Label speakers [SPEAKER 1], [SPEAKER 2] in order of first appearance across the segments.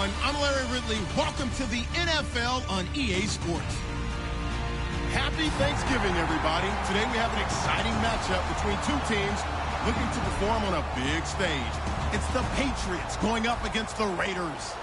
[SPEAKER 1] everyone. I'm Larry Ridley. Welcome to the NFL on EA Sports. Happy Thanksgiving, everybody. Today we have an exciting matchup between two teams looking to perform on a big stage. It's the Patriots going up against the Raiders.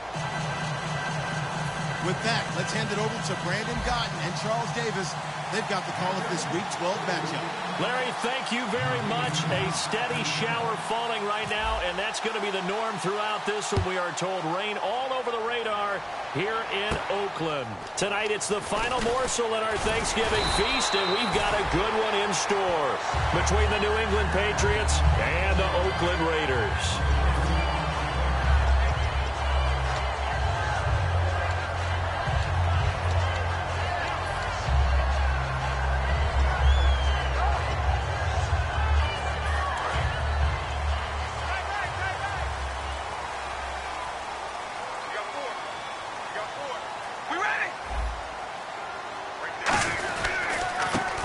[SPEAKER 1] With that, let's hand it over to Brandon Gotten and Charles Davis. They've got the call of this Week 12 matchup.
[SPEAKER 2] Larry, thank you very much. A steady shower falling right now, and that's going to be the norm throughout this one. We are told rain all over the radar here in Oakland. Tonight, it's the final morsel in our Thanksgiving feast, and we've got a good one in store between the New England Patriots and the Oakland Raiders.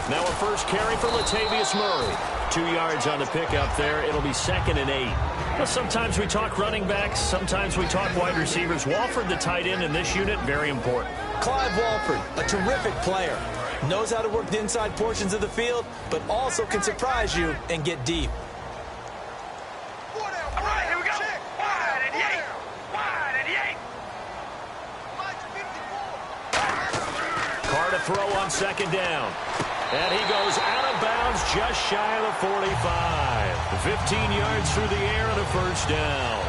[SPEAKER 2] Now a first carry for Latavius Murray. 2 yards on the pickup there. It'll be 2nd and 8. Well, sometimes we talk running backs. Sometimes we talk wide receivers. Walford, the tight end in this unit, very important.
[SPEAKER 3] Clive Walford, a terrific player. Knows how to work the inside portions of the field, but also can surprise you and get deep.
[SPEAKER 4] All right, here we go. Wide and yank. Wide and yank.
[SPEAKER 2] Carr to throw on 2nd down. And he goes out of bounds just shy of the 45. 15 yards through the air and a first down.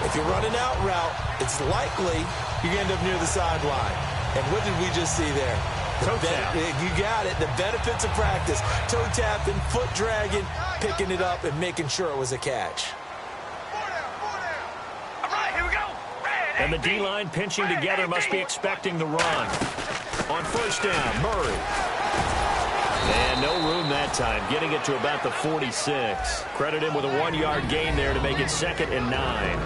[SPEAKER 3] If you're running out route, it's likely you end up near the sideline. And what did we just see there?
[SPEAKER 2] Toe tap.
[SPEAKER 3] You got it. The benefits of practice. Toe tapping, foot dragging, picking it up, and making sure it was a catch.
[SPEAKER 4] All right, here we go.
[SPEAKER 2] And the D-line pinching together must be expecting the run. On first down, Murray. And no room that time, getting it to about the 46. Credit him with a 1-yard gain there to make it 2nd and 9.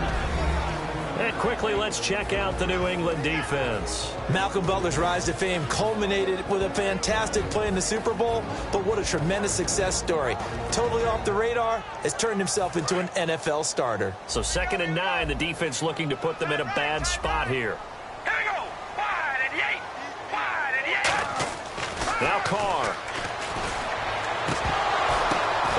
[SPEAKER 2] And quickly, let's check out the New England defense.
[SPEAKER 3] Malcolm Butler's rise to fame culminated with a fantastic play in the Super Bowl, but what a tremendous success story. Totally off the radar, has turned himself into an NFL starter.
[SPEAKER 2] So 2nd and 9, the defense looking to put them in a bad spot here.
[SPEAKER 4] Here we go. Wide and yank. Wide and yank.
[SPEAKER 2] Now Carr.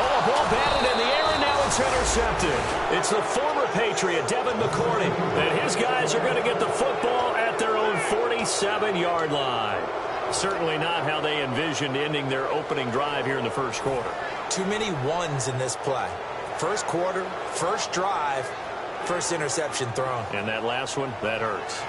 [SPEAKER 2] Oh, ball batted in the air, and now it's intercepted. It's the former Patriot, Devin McCourty, and his guys are going to get the football at their own 47-yard line. Certainly not how they envisioned ending their opening drive here in the first quarter.
[SPEAKER 3] Too many ones in this play. First quarter, first drive, first interception thrown.
[SPEAKER 2] And that last one, that hurts.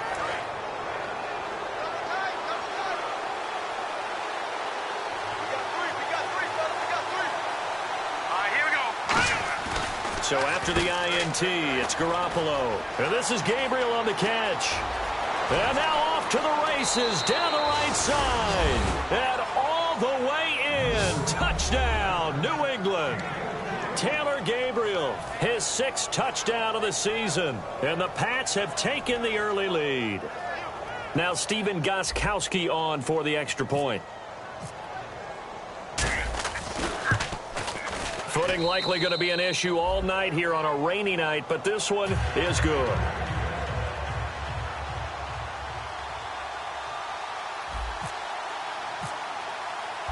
[SPEAKER 2] So after the INT, it's Garoppolo. And this is Gabriel on the catch. And now off to the races down the right side. And all the way in. Touchdown, New England. Taylor Gabriel, his 6th touchdown of the season. And the Pats have taken the early lead. Now Stephen Gostkowski on for the extra point. Footing likely going to be an issue all night here on a rainy night, but this one is good.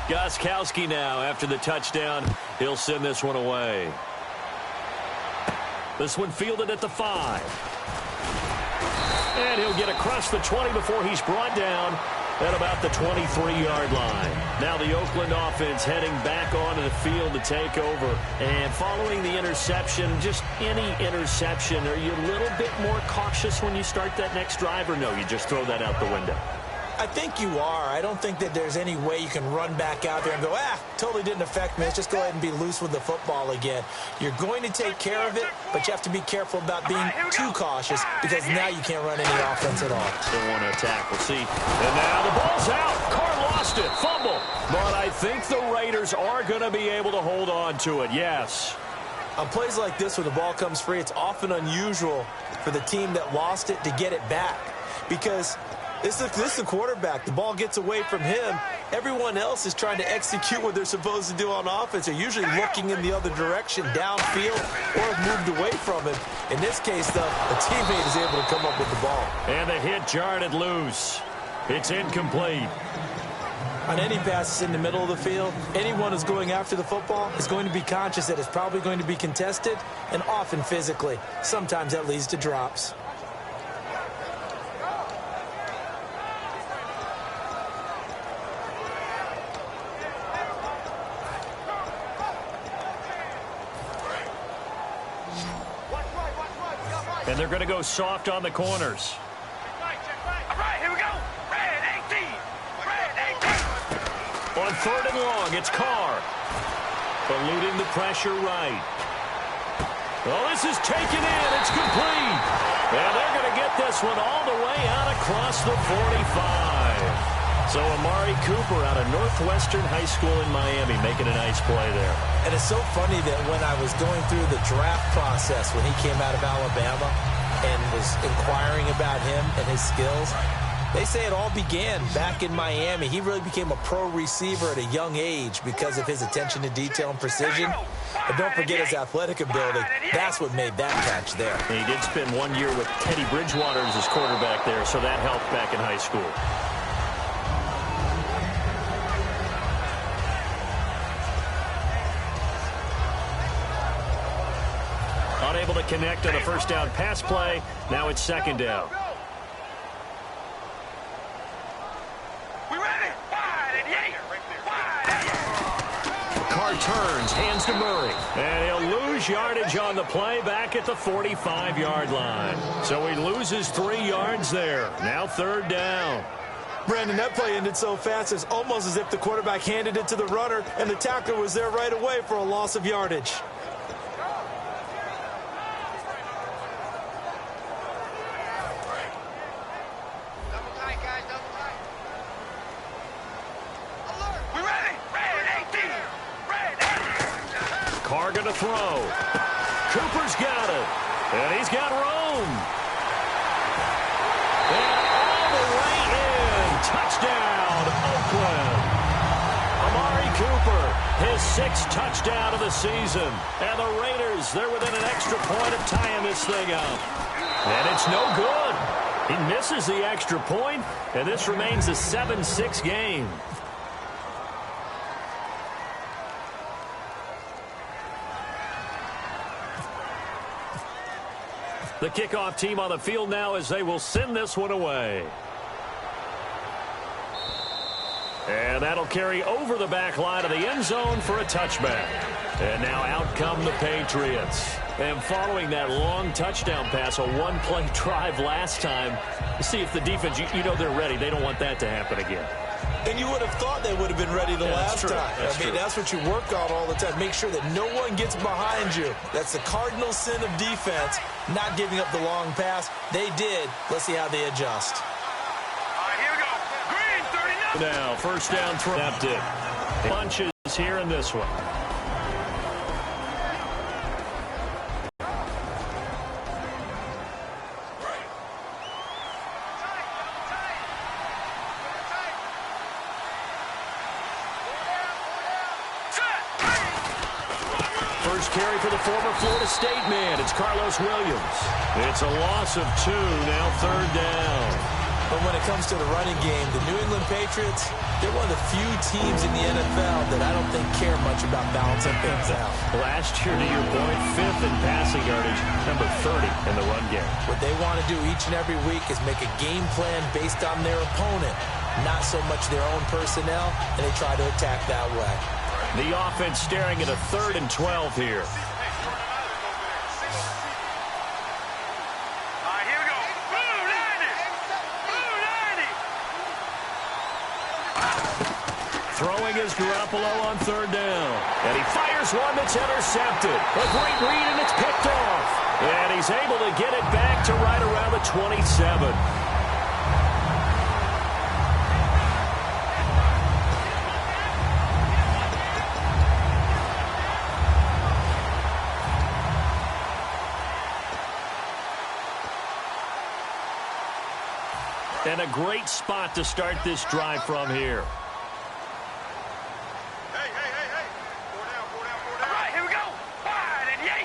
[SPEAKER 2] Gostkowski now after the touchdown. He'll send this one away. This one fielded at the 5. And he'll get across the 20 before he's brought down at about the 23-yard line. Now the Oakland offense heading back onto the field to take over. And following the interception, just any interception, are you a little bit more cautious when you start that next drive, or no, you just throw that out the window?
[SPEAKER 3] I think you are. I don't think that there's any way you can run back out there and go, totally didn't affect me. Let's just go ahead and be loose with the football again. You're going to take care of it, but you have to be careful about being too cautious because now you can't run any offense at all.
[SPEAKER 2] Still want to attack. We'll see. And now the ball's out. Carr lost it. Fumble. But I think the Raiders are going to be able to hold on to it. Yes.
[SPEAKER 3] On plays like this where the ball comes free, it's often unusual for the team that lost it to get it back because this is the quarterback. The ball gets away from him. Everyone else is trying to execute what they're supposed to do on offense. They're usually looking in the other direction, downfield, or have moved moved away from him. In this case, though, a teammate is able to come up with the ball.
[SPEAKER 2] And the hit jarred it loose. It's incomplete.
[SPEAKER 3] On any passes in the middle of the field, anyone who's going after the football is going to be conscious that it's probably going to be contested, and often physically. Sometimes that leads to drops.
[SPEAKER 2] And they're going to go soft on the corners.
[SPEAKER 4] All right, here we go. Red 18. Red 18.
[SPEAKER 2] On 3rd and long, it's Carr. Eluding the pressure right. Well, this is taken in. It's complete. And they're going to get this one all the way out across the 45. So Amari Cooper out of Northwestern High School in Miami making a nice play there.
[SPEAKER 3] And it's so funny that when I was going through the draft process when he came out of Alabama and was inquiring about him and his skills, they say it all began back in Miami. He really became a pro receiver at a young age because of his attention to detail and precision. But don't forget his athletic ability. That's what made that catch there.
[SPEAKER 2] And he did spend 1 year with Teddy Bridgewater as his quarterback there, so that helped back in high school. Unable to connect on a first down pass play. Now it's 2nd down.
[SPEAKER 4] We ready? Wide and yay. Wide and yay.
[SPEAKER 2] Carr turns, hands to Murray. And he'll lose yardage on the play back at the 45-yard line. So he loses 3 yards there. Now 3rd down.
[SPEAKER 3] Brandon, that play ended so fast, it's almost as if the quarterback handed it to the runner and the tackler was there right away for a loss of yardage.
[SPEAKER 2] Carr going to throw. Cooper's got it. And he's got room. And all the way in. Touchdown, Oakland. Amari Cooper, his 6th touchdown of the season. And the Raiders, they're within an extra point of tying this thing up. And it's no good. He misses the extra point, and this remains a 7-6 game. The kickoff team on the field now as they will send this one away. And that'll carry over the back line of the end zone for a touchback. And now out come the Patriots. And following that long touchdown pass, a one-play drive last time, see if the defense, you know they're ready. They don't want that to happen again.
[SPEAKER 3] And you would have thought they would have been ready the last time. I mean, that's what you work on all the time. Make sure that no one gets behind you. That's the cardinal sin of defense, not giving up the long pass. They did. Let's see how they adjust.
[SPEAKER 4] All right, here we go. Green, 39.
[SPEAKER 2] Now, first down throw. Snapped it. Bunches here in this one. First carry for the former Florida State man. It's Carlos Williams. It's a loss of 2, now 3rd down.
[SPEAKER 3] But when it comes to the running game, the New England Patriots, they're one of the few teams in the NFL that I don't think care much about balancing things out.
[SPEAKER 2] Last year, to your point, 5th in passing yardage, number 30 in the run game.
[SPEAKER 3] What they want to do each and every week is make a game plan based on their opponent, not so much their own personnel, and they try to attack that way.
[SPEAKER 2] The offense staring at a 3rd and 12 here. Throwing is Garoppolo on 3rd down. And he fires one that's intercepted. A great read, and it's picked off. And he's able to get it back to right around the 27. And a great spot to start this drive from here.
[SPEAKER 4] Hey. All right, here we go. Wide and yay.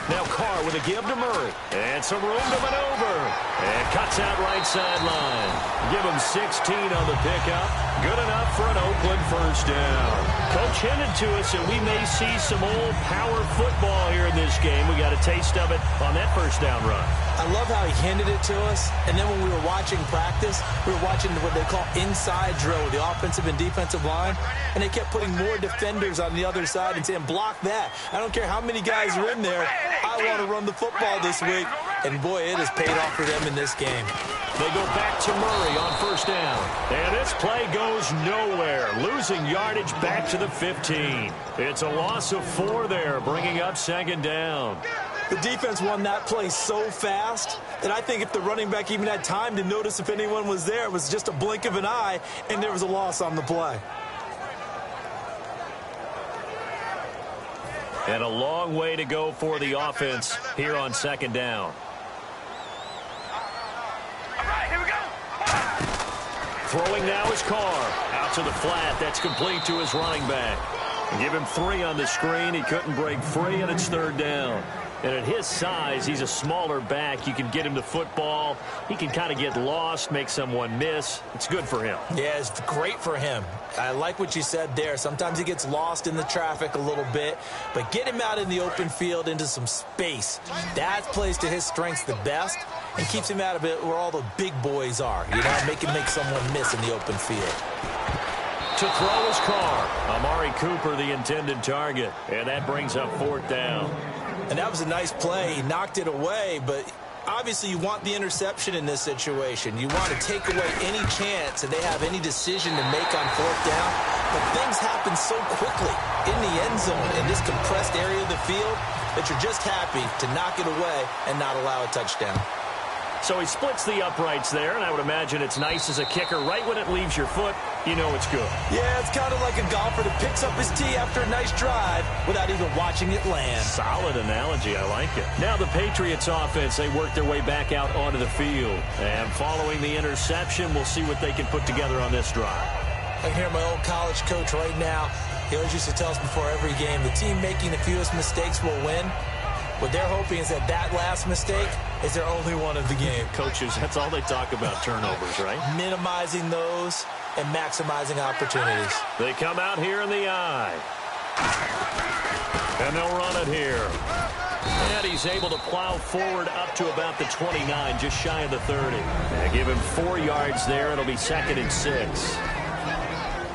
[SPEAKER 2] Now Carr with a give to Murray. And some room to maneuver. And cuts out right sideline. Give him 16 on the pickup. Good enough for an Oakland first down. Coach hinted to us that we may see some old power football here in this game. We got a taste of it on that first down run.
[SPEAKER 3] I love how he hinted it to us. And then when we were watching practice, we were watching what they call inside drill with the offensive and defensive line. And they kept putting more defenders on the other side and saying, block that. I don't care how many guys are in there. I want to run the football this week. And, boy, it has paid off for them in this game.
[SPEAKER 2] They go back to Murray on first down. And this play goes nowhere. Losing yardage back to the 15. It's a loss of 4 there, bringing up second down.
[SPEAKER 3] The defense won that play so fast that I think if the running back even had time to notice if anyone was there, it was just a blink of an eye, and there was a loss on the play.
[SPEAKER 2] And a long way to go for the offense here on second down. Throwing now is Carr. Out to the flat. That's complete to his running back. Give him 3 on the screen. He couldn't break free, and it's third down. And at his size, he's a smaller back. You can get him the football. He can kind of get lost, make someone miss. It's good for him.
[SPEAKER 3] Yeah, it's great for him. I like what you said there. Sometimes he gets lost in the traffic a little bit, but get him out in the open field into some space. That plays to his strengths the best and keeps him out of it where all the big boys are. You know, make someone miss in the open field.
[SPEAKER 2] To throw is Carr. Amari Cooper, the intended target. And that brings up fourth down.
[SPEAKER 3] And that was a nice play. He knocked it away, but obviously you want the interception in this situation. You want to take away any chance that they have any decision to make on fourth down. But things happen so quickly in the end zone in this compressed area of the field that you're just happy to knock it away and not allow a touchdown.
[SPEAKER 2] So he splits the uprights there, and I would imagine it's nice as a kicker. Right when it leaves your foot, you know it's good.
[SPEAKER 3] Yeah, it's kind of like a golfer that picks up his tee after a nice drive without even watching it land.
[SPEAKER 2] Solid analogy. I like it. Now the Patriots offense, they work their way back out onto the field. And following the interception, we'll see what they can put together on this drive.
[SPEAKER 3] I can hear my old college coach right now. He always used to tell us before every game, the team making the fewest mistakes will win. What they're hoping is that last mistake is their only one of the game.
[SPEAKER 2] Coaches, that's all they talk about, turnovers, right?
[SPEAKER 3] Minimizing those and maximizing opportunities.
[SPEAKER 2] They come out here in the eye. And they'll run it here. And he's able to plow forward up to about the 29, just shy of the 30. And give him 4 yards there. It'll be 2nd and 6.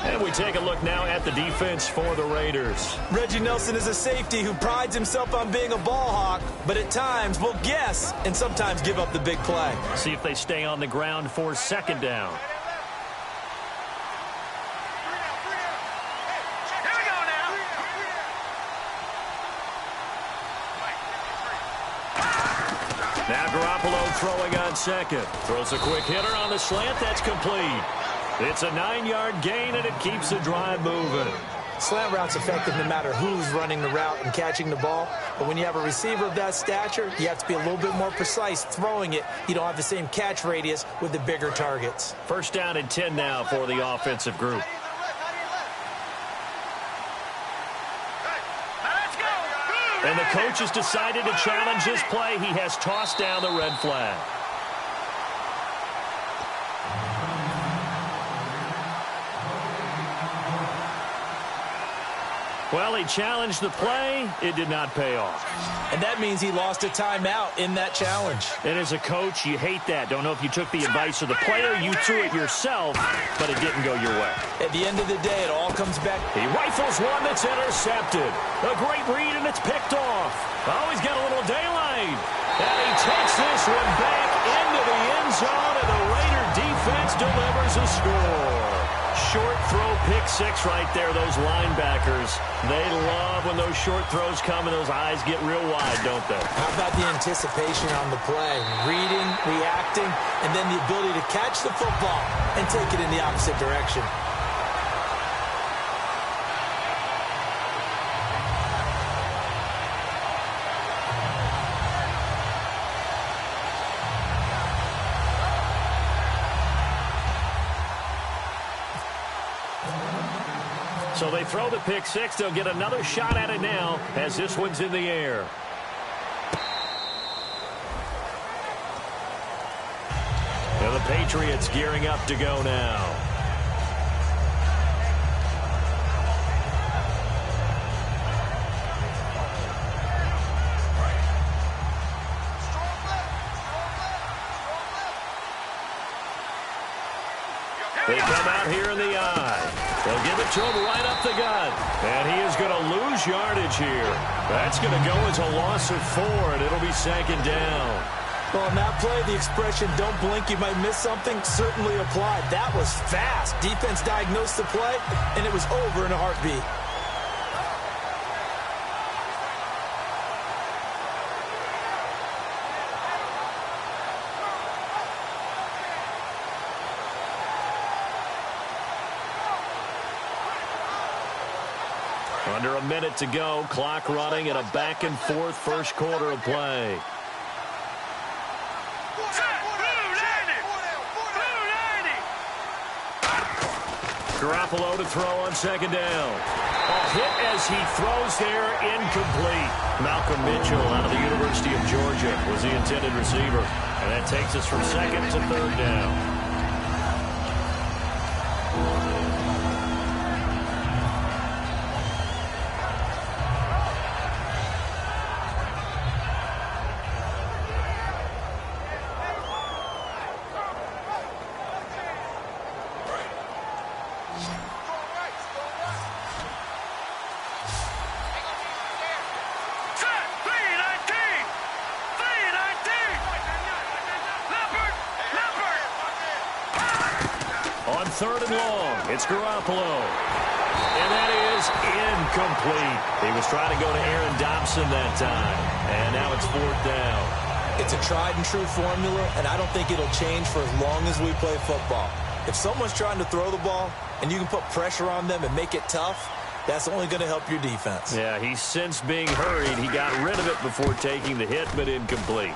[SPEAKER 2] And we take a look now at the defense for the Raiders.
[SPEAKER 3] Reggie Nelson is a safety who prides himself on being a ball hawk, but at times will guess and sometimes give up the big play.
[SPEAKER 2] See if they stay on the ground for second down.
[SPEAKER 4] Here we go now.
[SPEAKER 2] Now Garoppolo throwing on second. Throws a quick hitter on the slant. That's complete. It's a 9-yard gain, and it keeps the drive moving.
[SPEAKER 3] Slant route's effective no matter who's running the route and catching the ball. But when you have a receiver of that stature, you have to be a little bit more precise throwing it. You don't have the same catch radius with the bigger targets.
[SPEAKER 2] First down and 10 now for the offensive group. And the coach has decided to challenge this play. He has tossed down the red flag. Well, he challenged the play. It did not pay off.
[SPEAKER 3] And that means he lost a timeout in that challenge.
[SPEAKER 2] And as a coach, you hate that. Don't know if you took the advice of the player. You threw it yourself, but it didn't go your way.
[SPEAKER 3] At the end of the day, it all comes back.
[SPEAKER 2] He rifles one that's intercepted. A great read, and it's picked off. Oh, he's got a little daylight. And he takes this one back into the end zone, and the Raider defense delivers a score. Short throw, pick six right there. Those linebackers, they love when those short throws come and those eyes get real wide, don't they?
[SPEAKER 3] How about the anticipation on the play? Reading, reacting, and then the ability to catch the football and take it in the opposite direction.
[SPEAKER 2] So they throw the pick six. They'll get another shot at it now as this one's in the air. Patriots gearing up to go now. They come out here in the eye. They'll give it to him right up the gut. And he is going to lose yardage here. That's going to go as a loss of 4, and it'll be 2nd down.
[SPEAKER 3] Well, on that play, the expression, don't blink, you might miss something, certainly applied. That was fast. Defense diagnosed the play, and it was over in a heartbeat.
[SPEAKER 2] Under a minute to go, clock running, and a back-and-forth first quarter of play. Garoppolo to throw on 2nd down. A hit as he throws there, incomplete. Malcolm Mitchell out of the University of Georgia was the intended receiver. And that takes us from 2nd to 3rd down. On 3rd and long, it's Garoppolo. And that is incomplete. He was trying to go to Aaron Dobson that time. And now it's 4th down.
[SPEAKER 3] It's a tried-and-true formula, and I don't think it'll change for as long as we play football. If someone's trying to throw the ball and you can put pressure on them and make it tough, that's only going to help your defense.
[SPEAKER 2] Yeah, he's since being hurried. He got rid of it before taking the hit, but incomplete.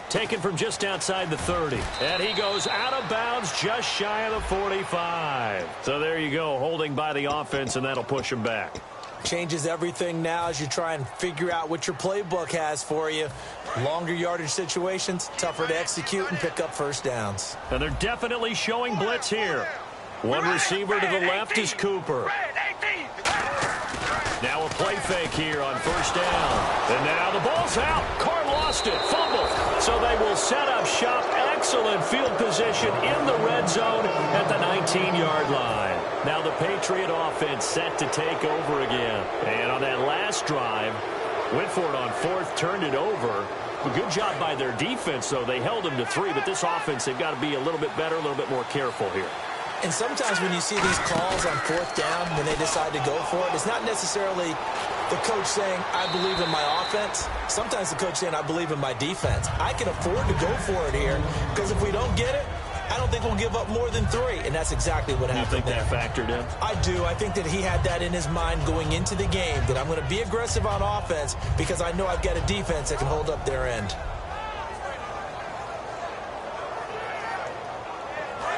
[SPEAKER 2] Taken from just outside the 30. And he goes out of bounds just shy of the 45. So there you go, holding by the offense, and that'll push him back.
[SPEAKER 3] Changes everything now as you try and figure out what your playbook has for you. Longer yardage situations, tougher to execute and pick up first downs.
[SPEAKER 2] And they're definitely showing blitz here. One receiver to the left is Cooper. Now a play fake here on 1st down. And now the ball's out. Carr lost it. Fumble. So they will set up shop. Excellent field position in the red zone at the 19-yard line. Now the Patriot offense set to take over again. And on that last drive, went for it on 4th, turned it over. A good job by their defense, though. They held them to 3, but this offense, they've got to be a little bit better, a little bit more careful here.
[SPEAKER 3] And sometimes when you see these calls on 4th down, when they decide to go for it, it's not necessarily the coach saying, I believe in my offense. Sometimes the coach saying, I believe in my defense. I can afford to go for it here because if we don't get it, I don't think we'll give up more than 3. And that's exactly what happened there.
[SPEAKER 2] You think that factored in?
[SPEAKER 3] I do. I think that he had that in his mind going into the game, that I'm going to be aggressive on offense because I know I've got a defense that can hold up their end.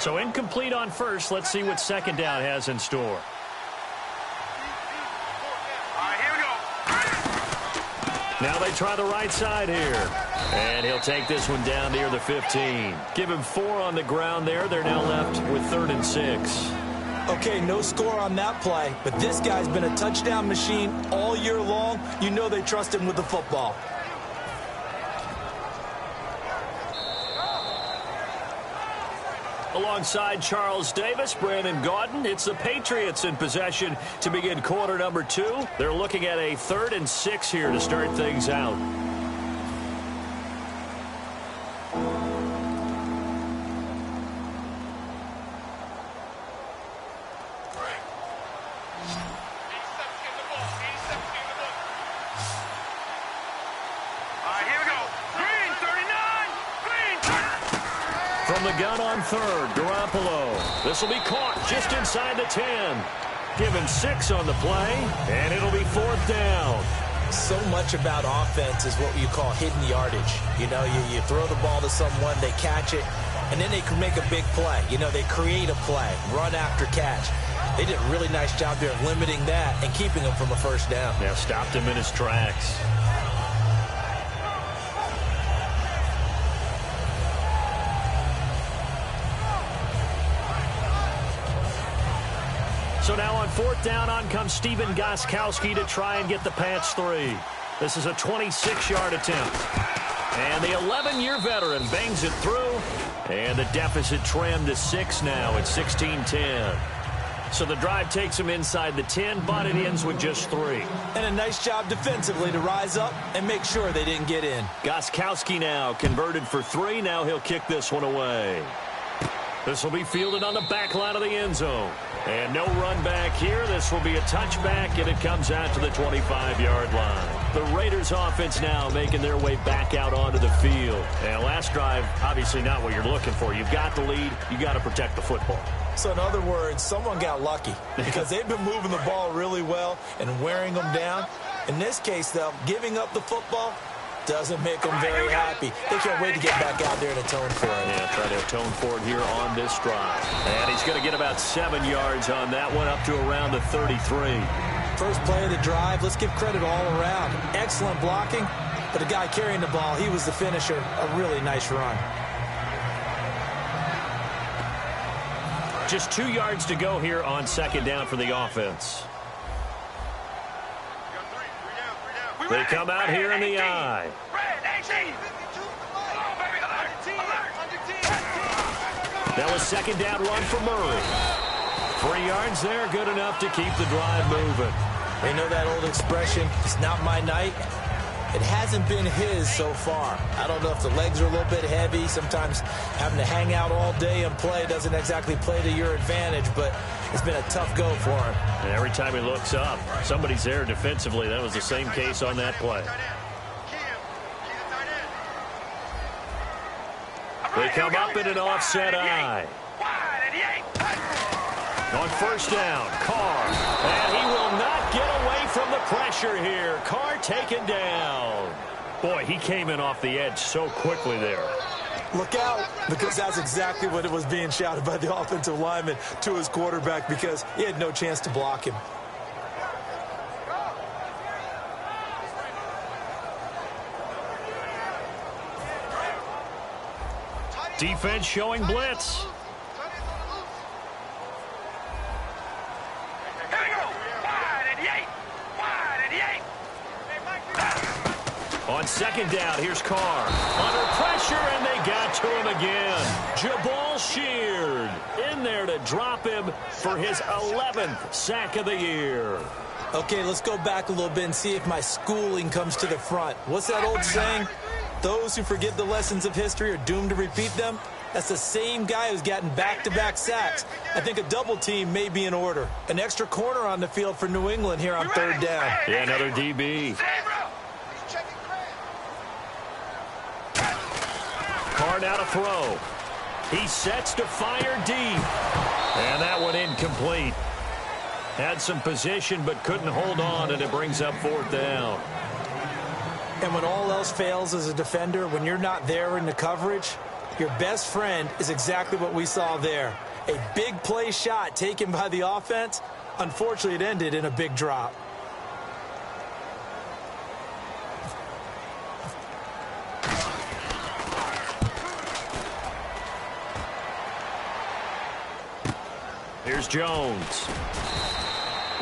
[SPEAKER 2] So incomplete on 1st. Let's see what 2nd down has in store.
[SPEAKER 4] All right, here we go.
[SPEAKER 2] Now they try the right side here. And he'll take this one down near the 15. Give him 4 on the ground there. They're now left with 3rd and 6.
[SPEAKER 3] Okay, no score on that play, but this guy's been a touchdown machine all year long. You know they trust him with the football.
[SPEAKER 2] Alongside Charles Davis, Brandon Gaudin, it's the Patriots in possession to begin quarter number 2. They're looking at a 3rd and 6 here to start things out. From the gun on 3rd, Garoppolo. This will be caught just inside the 10. Given 6 on the play, and it'll be 4th down.
[SPEAKER 3] So much about offense is what you call hidden yardage. You know, you throw the ball to someone, they catch it, and then they can make a big play. You know, they create a play, run after catch. They did a really nice job there of limiting that and keeping him from a 1st down.
[SPEAKER 2] Yeah, stopped him in his tracks. So now on 4th down, on comes Steven Gostkowski to try and get the patch 3. This is a 26-yard attempt. And the 11-year veteran bangs it through. And the deficit trimmed to 6 now at 16-10. So the drive takes him inside the 10, but it ends with just 3.
[SPEAKER 3] And a nice job defensively to rise up and make sure they didn't get in.
[SPEAKER 2] Gostkowski now converted for 3. Now he'll kick this one away. This will be fielded on the back line of the end zone. And no run back here. This will be a touchback, and it comes out to the 25-yard line. The Raiders offense now making their way back out onto the field. And last drive, obviously not what you're looking for. You've got the lead. You got to protect the football.
[SPEAKER 3] So in other words, someone got lucky because they've been moving the ball really well and wearing them down. In this case, though, giving up the football doesn't make them very happy. They can't wait to get back out there and atone for it.
[SPEAKER 2] Yeah, try to atone for it here on this drive. And he's going to get about 7 yards on that one, up to around the 33.
[SPEAKER 3] First play of the drive, let's give credit all around. Excellent blocking, but the guy carrying the ball, he was the finisher. A really nice run.
[SPEAKER 2] Just 2 yards to go here on 2nd down for the offense. They come out here in the I. That was 2nd down run for Murray. 3 yards there, good enough to keep the drive moving.
[SPEAKER 3] They know that old expression, it's not my night. It hasn't been his so far. I don't know if the legs are a little bit heavy. Sometimes having to hang out all day and play doesn't exactly play to your advantage, but it's been a tough go for him.
[SPEAKER 2] And every time he looks up, somebody's there defensively. That was the same case on that play. They come up in an offset I. On 1st down, Carr. And he will not get away from the pressure here. Carr taken down. Boy, he came in off the edge so quickly there.
[SPEAKER 3] Look out, because that's exactly what it was being shouted by the offensive lineman to his quarterback, because he had no chance to block him.
[SPEAKER 2] Defense showing blitz. On 2nd down, here's Carr. Under pressure, and they got to him again. Jabal Sheard in there to drop him for his 11th sack of the year.
[SPEAKER 3] Okay, let's go back a little bit and see if my schooling comes to the front. What's that old saying? Those who forget the lessons of history are doomed to repeat them. That's the same guy who's gotten back-to-back sacks. I think a double team may be in order. An extra corner on the field for New England here on 3rd down.
[SPEAKER 2] Yeah, another DB. Carr now to throw. He sets to fire deep. And that one incomplete. Had some position but couldn't hold on, and it brings up 4th down.
[SPEAKER 3] And when all else fails as a defender, when you're not there in the coverage, your best friend is exactly what we saw there. A big play shot taken by the offense. Unfortunately, it ended in a big drop.
[SPEAKER 2] Here's Jones.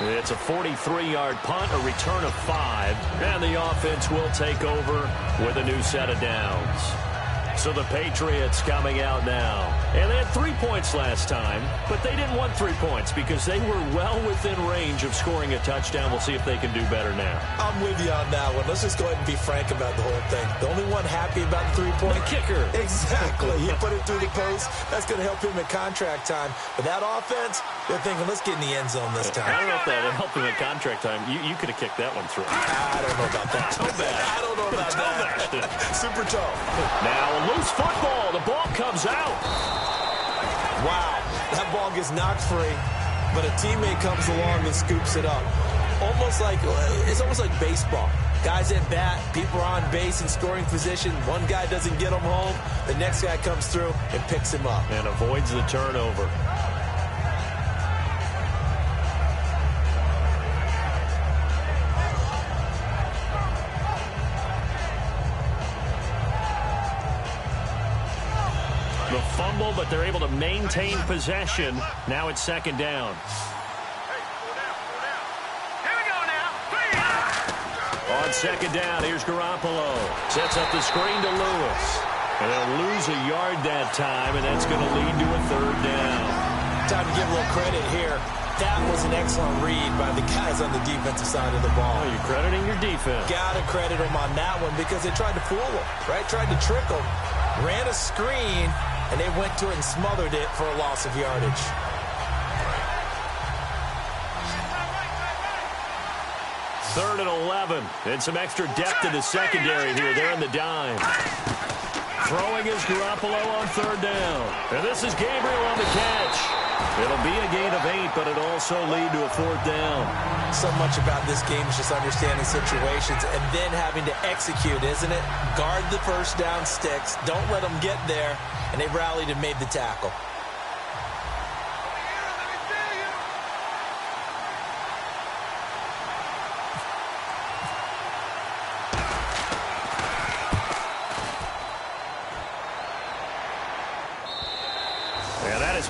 [SPEAKER 2] It's a 43-yard punt, a return of 5, and the offense will take over with a new set of downs. So the Patriots coming out now. And they had 3 points last time, but they didn't want 3 points because they were well within range of scoring a touchdown. We'll see if they can do better now.
[SPEAKER 3] I'm with you on that one. Let's just go ahead and be frank about the whole thing. The only one happy about the 3-point.
[SPEAKER 2] The kicker.
[SPEAKER 3] Exactly. He put it through the post. That's going to help him in contract time. But that offense, they're thinking, let's get in the end zone this time.
[SPEAKER 2] I don't know if that helped him in contract time. You could have kicked that one through.
[SPEAKER 3] I don't know about that.
[SPEAKER 2] Toe bag.
[SPEAKER 3] I don't know about that. Super toe.
[SPEAKER 2] Now a loose football. The ball comes out.
[SPEAKER 3] Wow. That ball gets knocked free, but a teammate comes along and scoops it up. It's almost like baseball. Guys at bat, people are on base in scoring position. One guy doesn't get him home. The next guy comes through and picks him up.
[SPEAKER 2] And avoids the turnover. The fumble, but they're able to maintain possession. Now it's 2nd down. On second down, here's Garoppolo. Sets up the screen to Lewis. And they'll lose a yard that time, and that's going to lead to a third down.
[SPEAKER 3] Time to give a little credit here. That was an excellent read by the guys on the defensive side of the ball.
[SPEAKER 2] Oh, you're crediting your defense.
[SPEAKER 3] Got to credit them on that one because they tried to fool them, right? Tried to trick them. Ran a screen, and they went to it and smothered it for a loss of yardage.
[SPEAKER 2] Third and 11. And some extra depth in the secondary here. They're in the dime. Throwing is Garoppolo on third down. And this is Gabriel on the catch. It'll be a gain of 8, but it'll also lead to a fourth down.
[SPEAKER 3] So much about this game is just understanding situations and then having to execute, isn't it? Guard the first down sticks. Don't let them get there. And they rallied and made the tackle.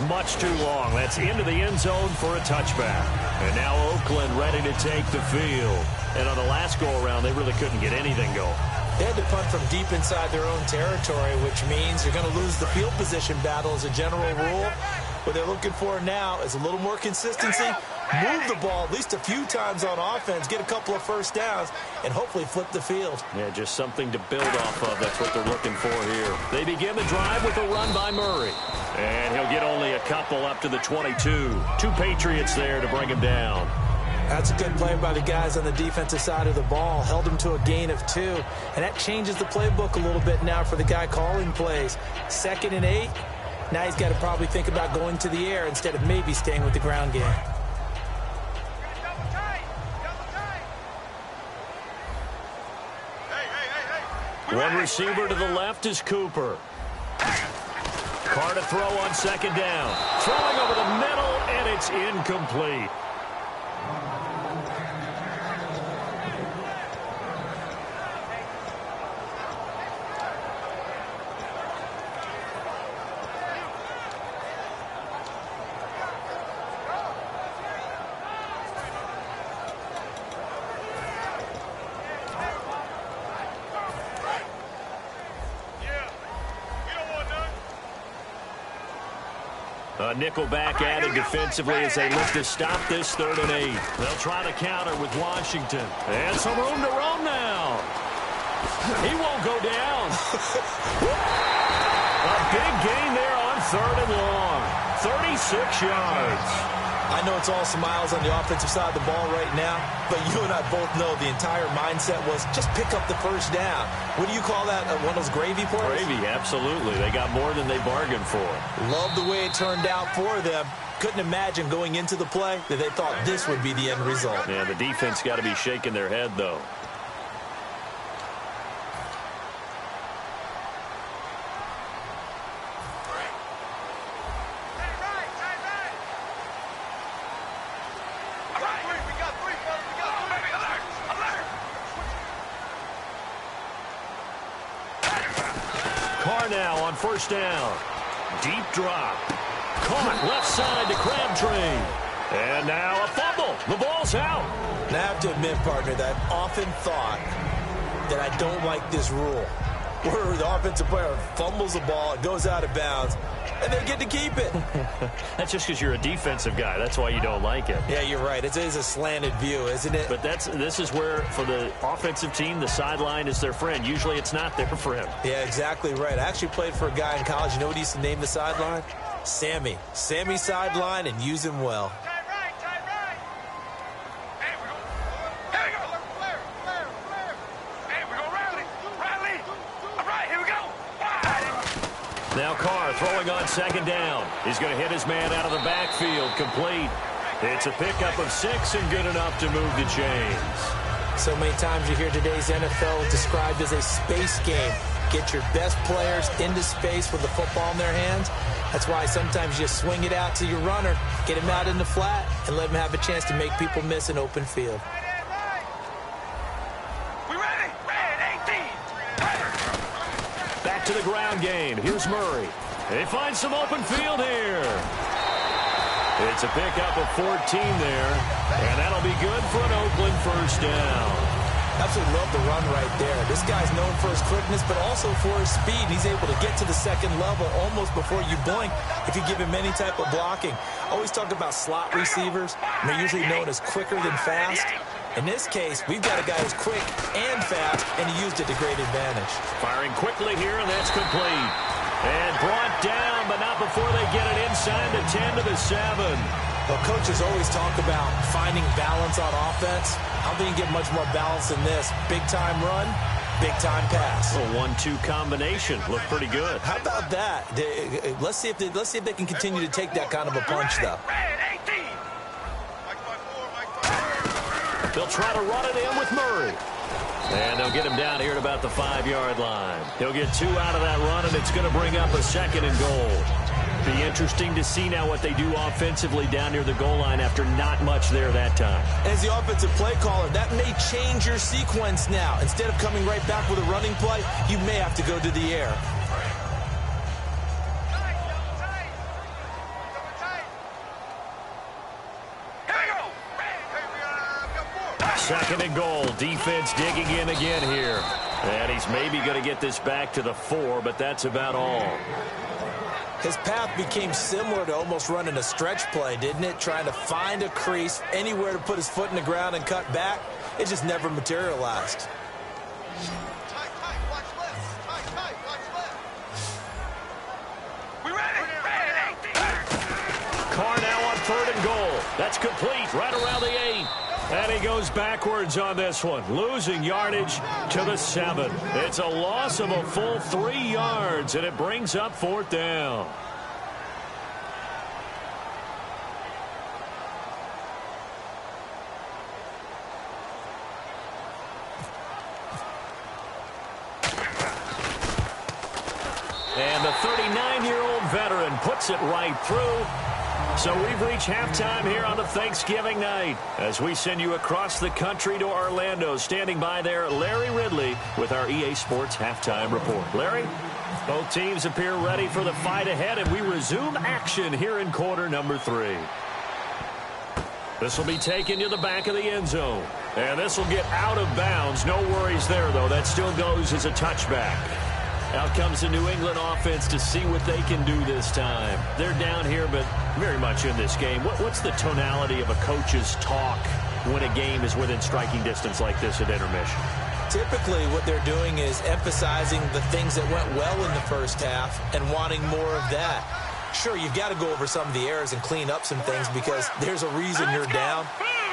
[SPEAKER 2] Much too long. That's into the end zone for a touchback. And now Oakland ready to take the field. And on the last go-around, they really couldn't get anything going.
[SPEAKER 3] They had to punt from deep inside their own territory, which means you're going to lose the field position battle as a general rule. What they're looking for now is a little more consistency. Move the ball at least a few times on offense, get a couple of first downs, and hopefully flip the field.
[SPEAKER 2] Yeah, just something to build off of. That's what they're looking for here. They begin the drive with a run by Murray. And he'll get only a couple up to the 22. 2 Patriots there to bring him down.
[SPEAKER 3] That's a good play by the guys on the defensive side of the ball. Held him to a gain of 2. And that changes the playbook a little bit now for the guy calling plays. 2nd and 8. Now he's got to probably think about going to the air instead of maybe staying with the ground game.
[SPEAKER 2] One receiver to the left is Cooper. Carr to throw on second down. Throwing over the middle, and it's incomplete. A nickelback added defensively as they look to stop this 3rd and 8. They'll try to counter with Washington. And some room to roam now. He won't go down. A big gain there on 3rd and long. 36 yards.
[SPEAKER 3] I know it's all smiles on the offensive side of the ball right now, but you and I both know the entire mindset was just pick up the first down. What do you call that? One of those gravy plays?
[SPEAKER 2] Gravy, absolutely. They got more than they bargained for.
[SPEAKER 3] Love the way it turned out for them. Couldn't imagine going into the play that they thought this would be the end result.
[SPEAKER 2] Yeah, the defense got to be shaking their head, though. Now on first down. Deep drop. Caught left side to Crabtree. And now a fumble. The ball's out.
[SPEAKER 3] Now I have to admit, partner, that I've often thought that I don't like this rule where the offensive player fumbles the ball, it goes out of bounds, and they get to keep it.
[SPEAKER 2] That's just because you're a defensive guy. That's why you don't like it.
[SPEAKER 3] Yeah, you're right. It is a slanted view, isn't it?
[SPEAKER 2] But this is where, for the offensive team, the sideline is their friend. Usually it's not there for him.
[SPEAKER 3] Yeah, exactly right. I actually played for a guy in college. You know what he used to name the sideline? Sammy. Sammy sideline, and use him well.
[SPEAKER 2] Now Carr throwing on second down. He's going to hit his man out of the backfield. Complete. It's a pickup of 6 and good enough to move the chains.
[SPEAKER 3] So many times you hear today's NFL described as a space game. Get your best players into space with the football in their hands. That's why sometimes you swing it out to your runner, get him out in the flat, and let him have a chance to make people miss an open field.
[SPEAKER 2] Back to the ground game. Here's Murray. They find some open field here. It's a pickup of 14 there, and that'll be good for an Oakland first down.
[SPEAKER 3] Absolutely love the run right there. This guy's known for his quickness, but also for his speed. He's able to get to the second level almost before you blink if you give him any type of blocking. Always talk about slot receivers, and they're usually known as quicker than fast. In this case, we've got a guy who's quick and fast, and he used it to great advantage.
[SPEAKER 2] Firing quickly here, and that's complete. And brought down, but not before they get it inside the 10 to the 7.
[SPEAKER 3] Well, coaches always talk about finding balance on offense. I don't think you get much more balance than this. Big-time run, big-time pass.
[SPEAKER 2] A 1-2 combination. Looked pretty good.
[SPEAKER 3] How about that? Let's see if they can continue to take that kind of a punch, though.
[SPEAKER 2] They'll try to run it in with Murray. And they'll get him down here at about the 5-yard line. He'll get 2 out of that run, and it's going to bring up a 2nd and goal. Be interesting to see now what they do offensively down near the goal line after not much there that time.
[SPEAKER 3] As the offensive play caller, that may change your sequence now. Instead of coming right back with a running play, you may have to go to the air.
[SPEAKER 2] Second and goal. Defense digging in again here. And he's maybe going to get this back to the 4, but that's about all.
[SPEAKER 3] His path became similar to almost running a stretch play, didn't it? Trying to find a crease, anywhere to put his foot in the ground and cut back. It just never materialized.
[SPEAKER 2] Carr now on 3rd and goal. That's complete right around the 8. And he goes backwards on this one, losing yardage to the 7. It's a loss of a full 3 yards, and it brings up 4th down. And the 39-year-old veteran puts it right through. So we've reached halftime here on the Thanksgiving night as we send you across the country to Orlando. Standing by there, Larry Ridley with our EA Sports Halftime Report. Larry, both teams appear ready for the fight ahead, and we resume action here in quarter number 3. This will be taken to the back of the end zone. And this will get out of bounds. No worries there, though. That still goes as a touchback. Out comes the New England offense to see what they can do this time. They're down here, but very much in this game. What's the tonality of a coach's talk when a game is within striking distance like this at intermission?
[SPEAKER 3] Typically, what they're doing is emphasizing the things that went well in the first half and wanting more of that. Sure, you've got to go over some of the errors and clean up some things because there's a reason you're down.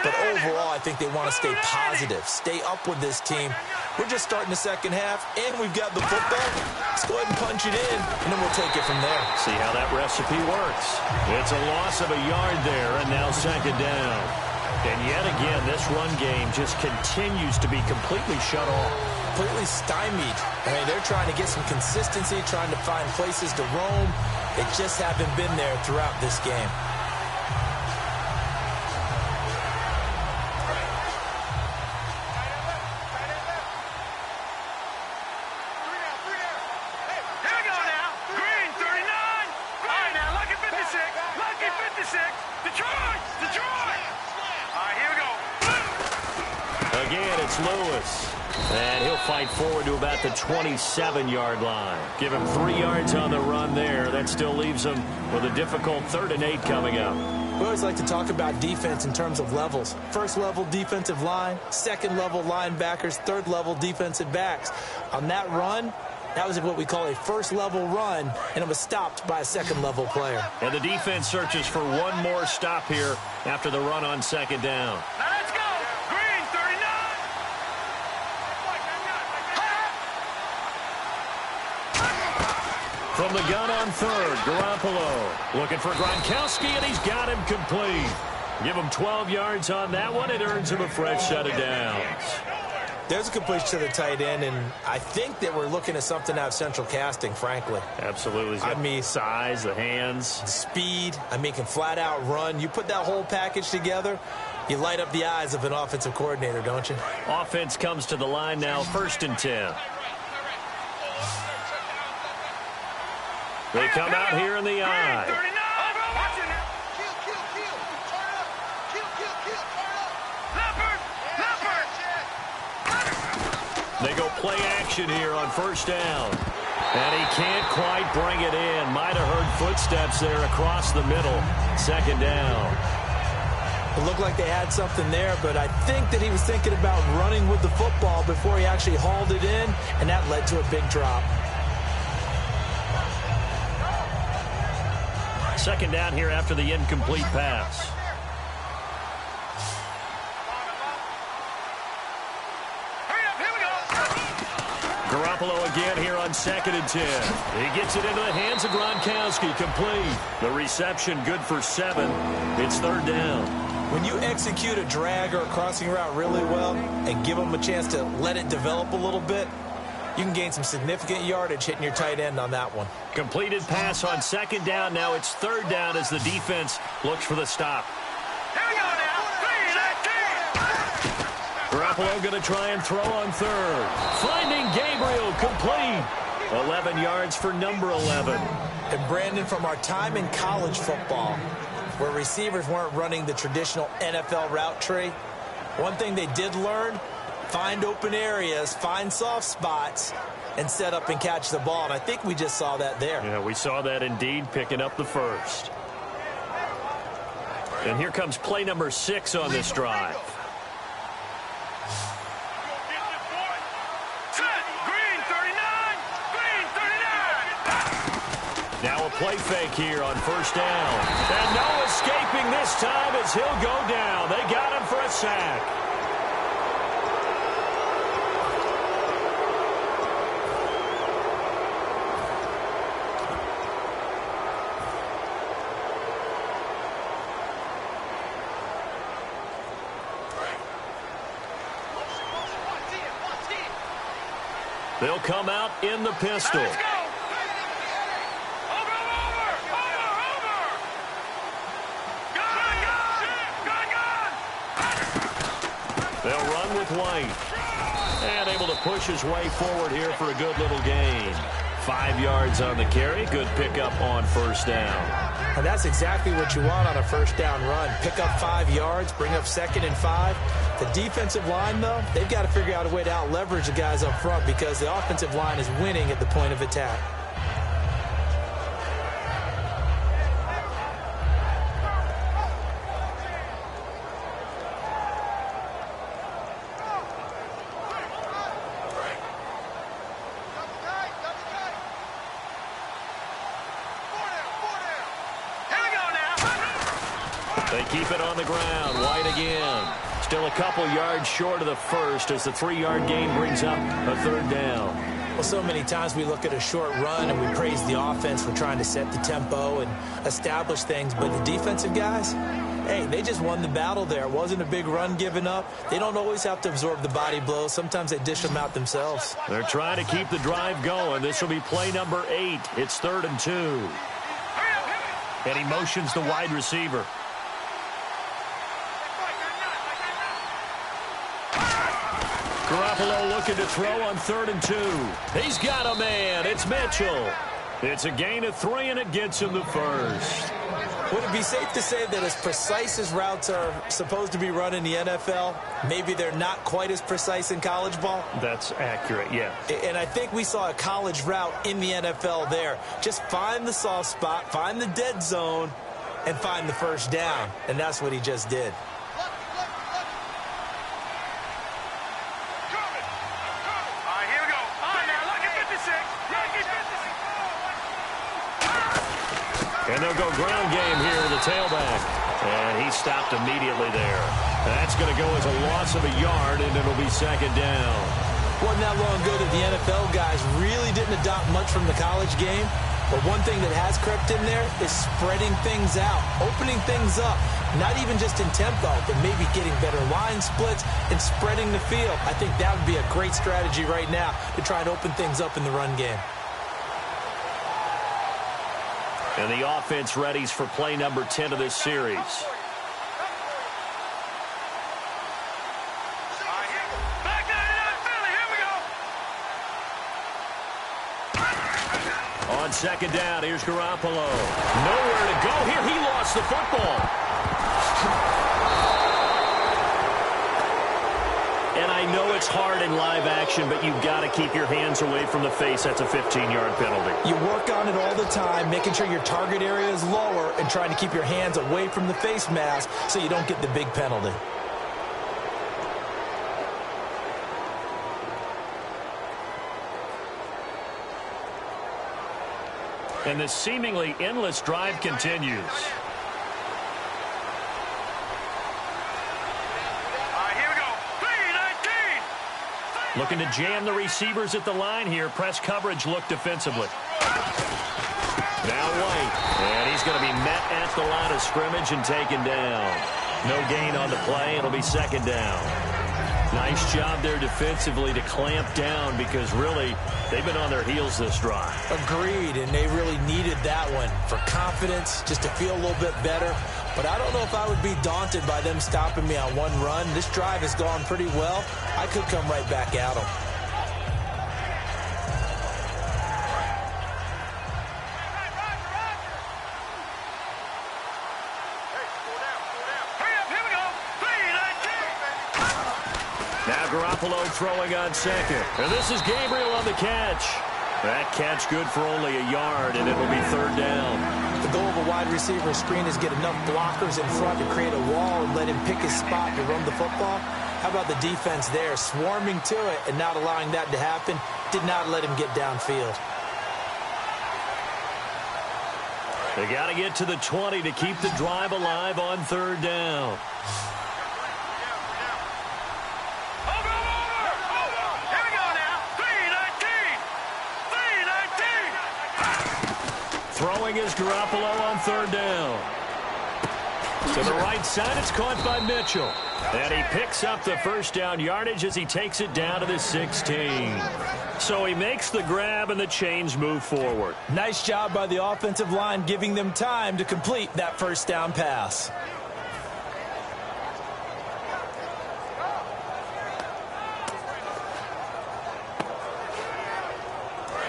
[SPEAKER 3] But overall, I think they want to stay positive, stay up with this team. We're just starting the second half, and we've got the football. Let's go ahead and punch it in, and then we'll take it from there.
[SPEAKER 2] See how that recipe works. It's a loss of a yard there, and now 2nd down. And yet again, this run game just continues to be completely shut off.
[SPEAKER 3] Completely stymied. I mean, they're trying to get some consistency, trying to find places to roam. They just haven't been there throughout this game.
[SPEAKER 2] Again, it's Lewis. And he'll fight forward to about the 27-yard line. Give him 3 yards on the run there. That still leaves him with a difficult 3rd and 8 coming up.
[SPEAKER 3] We always like to talk about defense in terms of levels. First level defensive line, second level linebackers, third level defensive backs. On that run, that was what we call a first level run, and it was stopped by a second level player.
[SPEAKER 2] And the defense searches for one more stop here after the run on 2nd down.
[SPEAKER 4] Now let's go. Green, 39.
[SPEAKER 2] From the gun on 3rd, Garoppolo looking for Gronkowski, and he's got him complete. Give him 12 yards on that one. It earns him a fresh set of downs.
[SPEAKER 3] There's a completion to the tight end, and I think that we're looking at something out of central casting, frankly.
[SPEAKER 2] Absolutely.
[SPEAKER 3] I mean,
[SPEAKER 2] size, the hands.
[SPEAKER 3] Speed. I mean, can flat out run. You put that whole package together, you light up the eyes of an offensive coordinator, don't you?
[SPEAKER 2] Offense comes to the line now, 1st and 10. They come out here in the eye. They go play action here on first down. And he can't quite bring it in. Might have heard footsteps there across the middle. Second down.
[SPEAKER 3] It looked like they had something there, but I think that he was thinking about running with the football before he actually hauled it in, and that led to a big drop.
[SPEAKER 2] Second down here after the incomplete pass. Garoppolo again here on 2nd and 10. He gets it into the hands of Gronkowski, complete. The reception good for 7. It's third down.
[SPEAKER 3] When you execute a drag or a crossing route really well and give them a chance to let it develop a little bit, you can gain some significant yardage hitting your tight end on that one.
[SPEAKER 2] Completed pass on 2nd down. Now it's 3rd down as the defense looks for the stop.
[SPEAKER 4] Here we go now.
[SPEAKER 2] Garoppolo going to try and throw on 3rd. Finding Gabriel, complete. 11 yards for number 11.
[SPEAKER 3] And Brandon, from our time in college football, where receivers weren't running the traditional NFL route tree, one thing they did learn, find open areas, find soft spots, and set up and catch the ball. And I think we just saw that there.
[SPEAKER 2] Yeah, we saw that indeed, picking up the first. And here comes play number 6 on this drive. Now a play fake here on first down. And no escaping this time as he'll go down. They got him for a sack. They'll come out in the pistol. They'll run with White. And able to push his way forward here for a good little gain. 5 yards on the carry. Good pickup on first down.
[SPEAKER 3] And that's exactly what you want on a first down run. Pick up 5 yards, bring up 2nd and 5. The defensive line, though, they've got to figure out a way to out-leverage the guys up front because the offensive line is winning at the point of attack.
[SPEAKER 2] They keep it on the ground. White again. Still a couple yards short of the first as the 3-yard gain brings up a 3rd down.
[SPEAKER 3] Well, so many times we look at a short run and we praise the offense for trying to set the tempo and establish things. But the defensive guys, hey, they just won the battle there. It wasn't a big run given up. They don't always have to absorb the body blows. Sometimes they dish them out themselves.
[SPEAKER 2] They're trying to keep the drive going. This will be play number 8. It's 3rd and 2. And he motions the wide receiver. Garoppolo looking to throw on 3rd and 2. He's got a man. It's Mitchell. It's a gain of 3, and it gets him the first.
[SPEAKER 3] Would it be safe to say that as precise as routes are supposed to be run in the NFL, maybe they're not quite as precise in college ball?
[SPEAKER 2] That's accurate, yeah.
[SPEAKER 3] And I think we saw a college route in the NFL there. Just find the soft spot, find the dead zone, and find the first down. And that's what he just did.
[SPEAKER 2] And they'll go ground game here with the tailback. And he stopped immediately there. That's going to go as a loss of a yard, and it'll be 2nd down.
[SPEAKER 3] Wasn't that long ago that the NFL guys really didn't adopt much from the college game. But one thing that has crept in there is spreading things out, opening things up. Not even just in tempo, but maybe getting better line splits and spreading the field. I think that would be a great strategy right now to try and open things up in the run game.
[SPEAKER 2] And the offense readies for play number 10 of this series. On 2nd down, here's Garoppolo. Nowhere to go here. He lost the football. And I know it's hard in live action, but you've got to keep your hands away from the face. That's a 15-yard penalty.
[SPEAKER 3] You work on it all the time, making sure your target area is lower and trying to keep your hands away from the face mask so you don't get the big penalty.
[SPEAKER 2] And this seemingly endless drive continues. Looking to jam the receivers at the line here. Press coverage look defensively. Now White. And he's going to be met at the line of scrimmage and taken down. No gain on the play. It'll be second down. Nice job there defensively to clamp down because really they've been on their heels this drive.
[SPEAKER 3] Agreed, and they really needed that one for confidence, just to feel a little bit better. But I don't know if I would be daunted by them stopping me on one run. This drive has gone pretty well. I could come right back at them.
[SPEAKER 2] Now Garoppolo throwing on second. And this is Gabriel on the catch. That catch good for only a yard, and it'll be third down.
[SPEAKER 3] The goal of a wide receiver screen is get enough blockers in front to create a wall and let him pick his spot to run the football. How about the defense there, swarming to it and not allowing that to happen? Did not let him get downfield.
[SPEAKER 2] They got to get to the 20 to keep the drive alive on third down. Throwing is Garoppolo on third down. To the right side, it's caught by Mitchell. And he picks up the first down yardage as he takes it down to the 16. So he makes the grab and the chains move forward.
[SPEAKER 3] Nice job by the offensive line giving them time to complete that first down pass.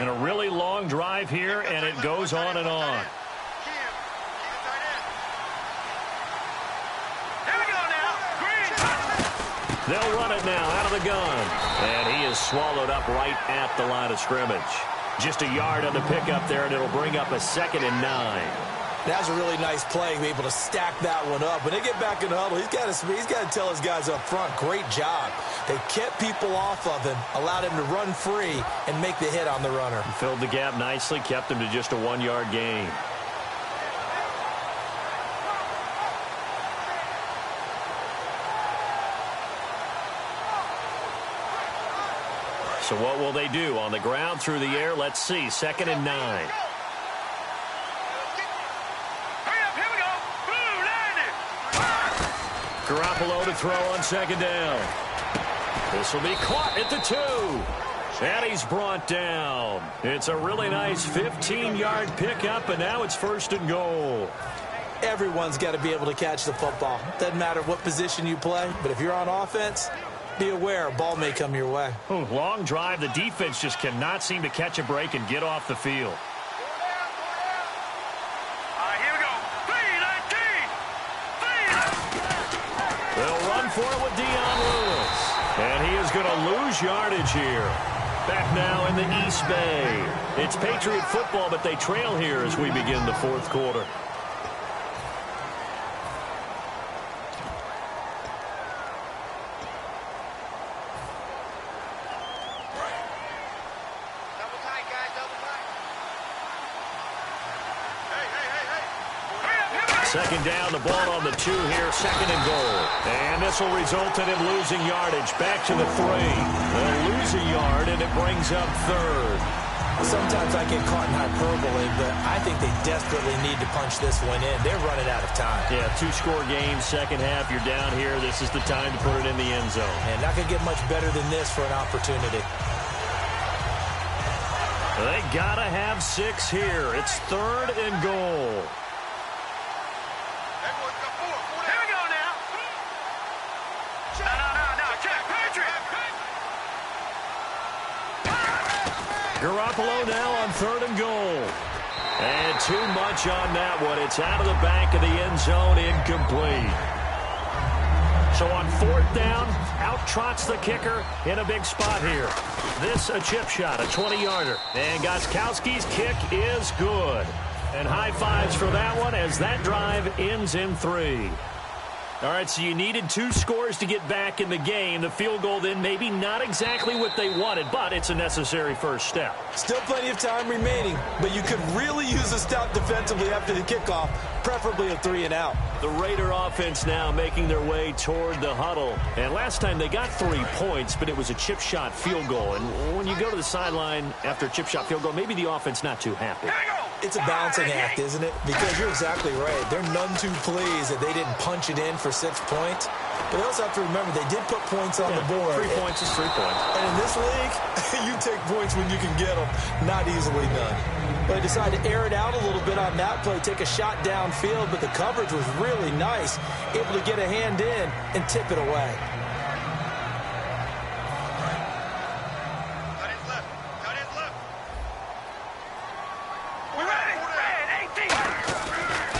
[SPEAKER 2] And a really long drive here, and it goes on and on. They'll run it now out of the gun. And he is swallowed up right at the line of scrimmage. Just a yard on the pickup there, and it'll bring up a 2nd and 9.
[SPEAKER 3] That's a really nice play, be able to stack that one up. When they get back in the huddle, he's got to tell his guys up front, great job. They kept people off of him, allowed him to run free, and make the hit on the runner.
[SPEAKER 2] Filled the gap nicely, kept him to just a 1-yard gain. So what will they do? On the ground, through the air, let's see. 2nd and 9. Garoppolo to throw on 2nd down. This will be caught at the 2. And he's brought down. It's a really nice 15-yard pickup, and now it's 1st and goal.
[SPEAKER 3] Everyone's got to be able to catch the football. Doesn't matter what position you play, but if you're on offense, be aware a ball may come your way.
[SPEAKER 2] Long drive. The defense just cannot seem to catch a break and get off the field. They'll run for it with Dion Lewis. And he is going to lose yardage here. Back now in the East Bay. It's Patriot football, but they trail here as we begin the 4th quarter. Second down, the ball on the 2 here, 2nd and goal. And this will result in him losing yardage. Back to the 3. They'll lose a yard, and it brings up 3rd.
[SPEAKER 3] Sometimes I get caught in hyperbole, but I think they desperately need to punch this one in. They're running out of time.
[SPEAKER 2] Yeah, 2-score game, second half. You're down here. This is the time to put it in the end zone.
[SPEAKER 3] And not going to get much better than this for an opportunity.
[SPEAKER 2] They got to have 6 here. It's 3rd and goal. Garoppolo now on 3rd and goal. And too much on that one. It's out of the back of the end zone, incomplete. So on 4th down, out trots the kicker in a big spot here. This a chip shot, a 20-yarder. And Gostkowski's kick is good. And high fives for that one as that drive ends in 3. All right, so you needed 2 scores to get back in the game. The field goal then maybe not exactly what they wanted, but it's a necessary first step.
[SPEAKER 3] Still plenty of time remaining, but you could really use a stop defensively after the kickoff, preferably a 3-and-out.
[SPEAKER 2] The Raider offense now making their way toward the huddle. And last time they got 3 points, but it was a chip shot field goal. And when you go to the sideline after a chip shot field goal, maybe the offense not too happy.
[SPEAKER 3] It's a balancing act, isn't it? Because you're exactly right. They're none too pleased that they didn't punch it in for 6 points. But they also have to remember they did put points on the board.
[SPEAKER 2] 3 points is 3 points.
[SPEAKER 3] And in this league, you take points when you can get them. Not easily done. But they decided to air it out a little bit on that play, take a shot downfield, but the coverage was really nice. Able to get a hand in and tip it away.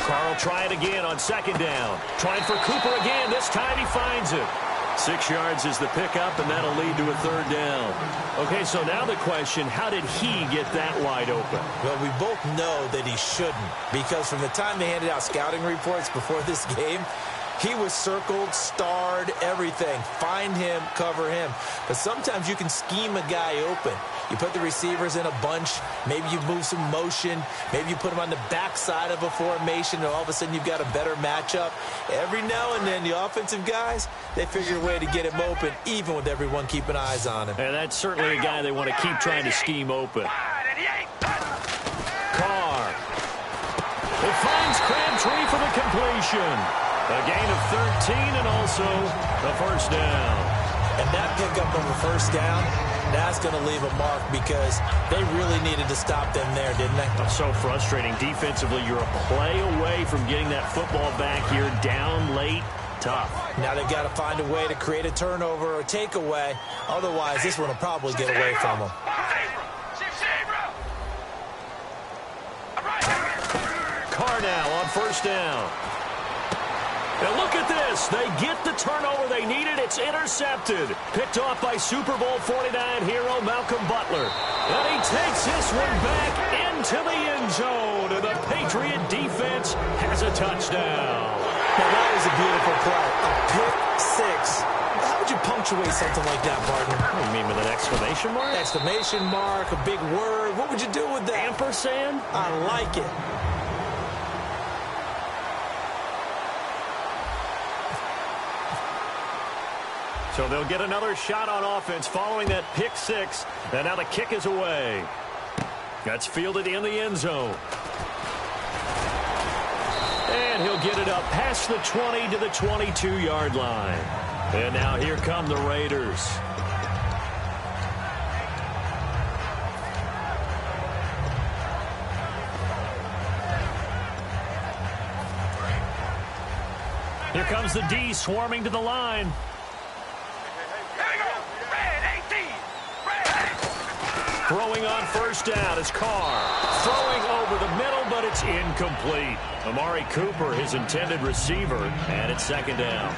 [SPEAKER 2] Carl try it again on 2nd down. Trying for Cooper again. This time he finds it. 6 yards is the pickup, and that'll lead to a 3rd down. Okay, so now the question, how did he get that wide open?
[SPEAKER 3] Well, we both know that he shouldn't, because from the time they handed out scouting reports before this game, he was circled, starred, everything. Find him, cover him. But sometimes you can scheme a guy open. You put the receivers in a bunch. Maybe you move some motion. Maybe you put them on the backside of a formation, and all of a sudden you've got a better matchup. Every now and then, the offensive guys, they figure a way to get him open, even with everyone keeping eyes on him.
[SPEAKER 2] And that's certainly a guy they want to keep trying to scheme open. Carr. It finds Crabtree for the completion. A gain of 13 and also a 1st down.
[SPEAKER 3] And that pickup on the 1st down, that's going to leave a mark because they really needed to stop them there, didn't they?
[SPEAKER 2] That's so frustrating. Defensively, you're a play away from getting that football back here down late. Tough.
[SPEAKER 3] Now they've got to find a way to create a turnover or takeaway. Otherwise, this one will probably get away from them.
[SPEAKER 2] Carr now on 1st down. Now look at this. They get the turnover they needed. It's intercepted. Picked off by Super Bowl 49 hero Malcolm Butler. And he takes this one back into the end zone. And the Patriot defense has a touchdown.
[SPEAKER 3] Now that was a beautiful play. A pick 6. How would you punctuate something like that, Barton?
[SPEAKER 2] What do you mean, with an exclamation mark?
[SPEAKER 3] Exclamation mark, a big word. What would you do with that?
[SPEAKER 2] Ampersand?
[SPEAKER 3] I like it.
[SPEAKER 2] So they'll get another shot on offense following that pick 6. And now the kick is away. That's fielded in the end zone. And he'll get it up past the 20 to the 22-yard line. And now here come the Raiders. Here comes the D swarming to the line. Throwing on 1st down is Carr. Throwing over the middle, but it's incomplete. Amari Cooper, his intended receiver, and it's 2nd down.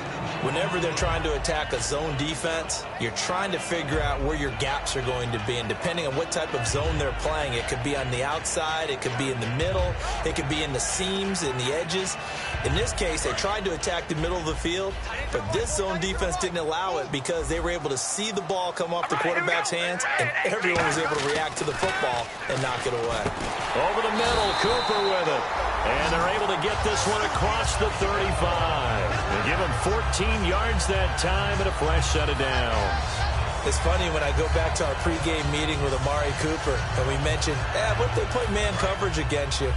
[SPEAKER 3] Whenever they're trying to attack a zone defense, you're trying to figure out where your gaps are going to be. And depending on what type of zone they're playing, it could be on the outside, it could be in the middle, it could be in the seams, in the edges. In this case, they tried to attack the middle of the field, but this zone defense didn't allow it because they were able to see the ball come off the quarterback's hands, and everyone was able to react to the football and knock it away.
[SPEAKER 2] Over the middle, Cooper with it. And they're able to get this one across the 35. They give him 14 yards that time and a fresh set of downs.
[SPEAKER 3] It's funny when I go back to our pregame meeting with Amari Cooper, and we mentioned, what if they play man coverage against you?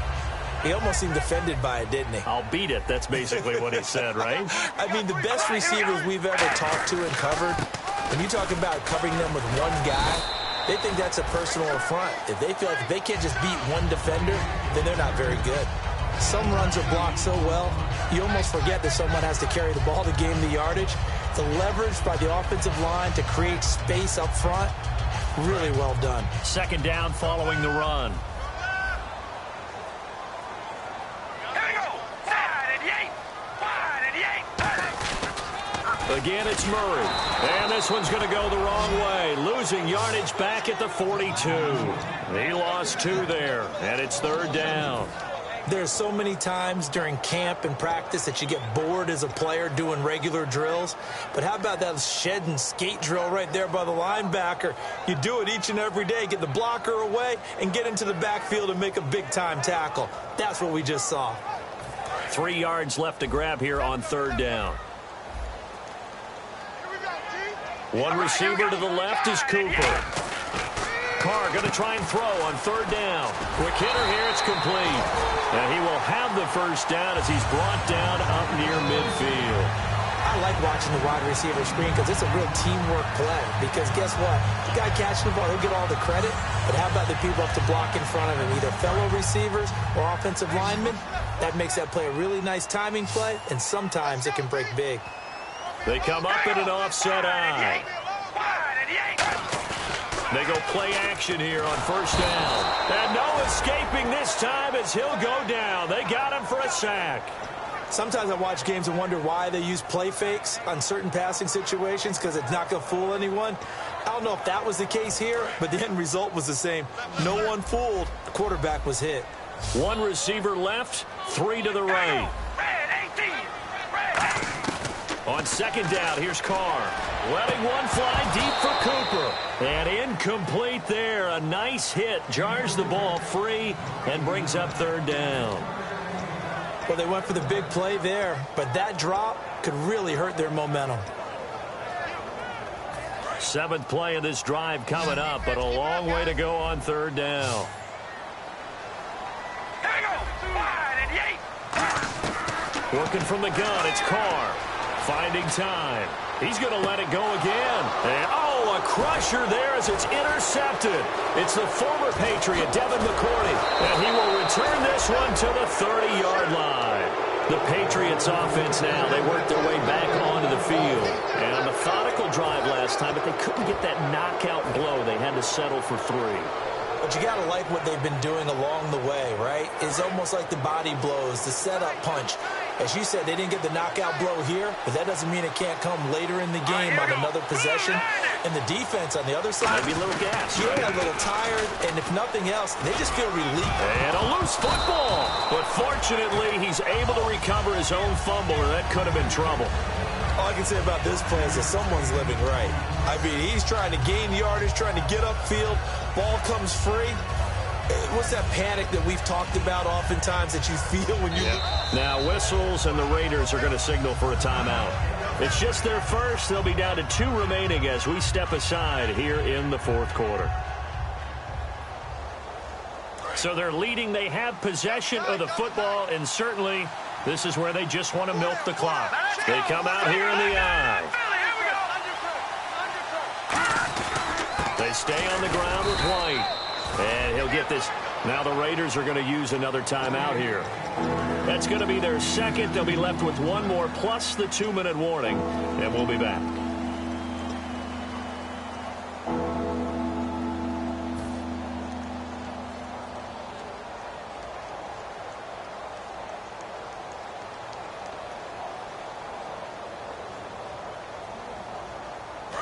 [SPEAKER 3] He almost seemed offended by it, didn't he?
[SPEAKER 2] I'll beat it. That's basically what he said, right?
[SPEAKER 3] I mean, the best receivers we've ever talked to and covered, when you talk about covering them with one guy, they think that's a personal affront. If they feel like if they can't just beat one defender, then they're not very good. Some runs are blocked so well, you almost forget that someone has to carry the ball to gain the yardage. The leverage by the offensive line to create space up front, really well done.
[SPEAKER 2] 2nd down following the run. Again, it's Murray. And this one's going to go the wrong way. Losing yardage back at the 42. He lost 2 there, and it's 3rd down.
[SPEAKER 3] There's so many times during camp and practice that you get bored as a player doing regular drills. But how about that shed and skate drill right there by the linebacker? You do it each and every day. Get the blocker away and get into the backfield and make a big-time tackle. That's what we just saw.
[SPEAKER 2] 3 yards left to grab here on 3rd down. One receiver to the left is Cooper. Carr going to try and throw on 3rd down. Quick hitter here, it's complete. And he will have the first down as he's brought down up near midfield.
[SPEAKER 3] I like watching the wide receiver screen because it's a real teamwork play. Because guess what? The guy catching the ball, he'll get all the credit. But how about the people up to block in front of him, either fellow receivers or offensive linemen? That makes that play a really nice timing play, and sometimes it can break big.
[SPEAKER 2] They come up in an offset eye. They go play action here on 1st down. And no escaping this time as he'll go down. They got him for a sack.
[SPEAKER 3] Sometimes I watch games and wonder why they use play fakes on certain passing situations because it's not going to fool anyone. I don't know if that was the case here, but the end result was the same. No one fooled. The quarterback was hit.
[SPEAKER 2] 1 receiver left, 3 to the right. On 2nd down, here's Carr. Letting one fly deep for Cooper. And incomplete there. A nice hit. Jars the ball free and brings up 3rd down.
[SPEAKER 3] Well, they went for the big play there, but that drop could really hurt their momentum.
[SPEAKER 2] 7th play of this drive coming up, but a long way to go on 3rd down. Working from the gun, it's Carr. Finding time. He's going to let it go again. And, oh, a crusher there as it's intercepted. It's the former Patriot, Devin McCourty. And he will return this one to the 30-yard line. The Patriots offense now, they worked their way back onto the field. And a methodical drive last time, but they couldn't get that knockout blow. They had to settle for 3.
[SPEAKER 3] But you got to like what they've been doing along the way, right? It's almost like the body blows, the setup punch. As you said, they didn't get the knockout blow here, but that doesn't mean it can't come later in the game on another possession. And the defense on the other side,
[SPEAKER 2] maybe a little gas,
[SPEAKER 3] yeah, right? A little tired, and if nothing else, they just feel relief.
[SPEAKER 2] And a loose football. But fortunately, he's able to recover his own fumble, or that could have been trouble.
[SPEAKER 3] All I can say about this play is that someone's living right. I mean, he's trying to gain yardage, trying to get upfield. Ball comes free. What's that panic that we've talked about oftentimes that you feel when you...
[SPEAKER 2] Now whistles and the Raiders are going to signal for a timeout. It's just their first. They'll be down to 2 remaining as we step aside here in the 4th quarter. So they're leading. They have possession of the football, and certainly this is where they just want to milk the clock. They come out here in the eye. They stay on the ground with White. And he'll get this. Now the Raiders are going to use another timeout here. That's going to be their 2nd. They'll be left with 1 more plus the 2-minute warning. And we'll be back.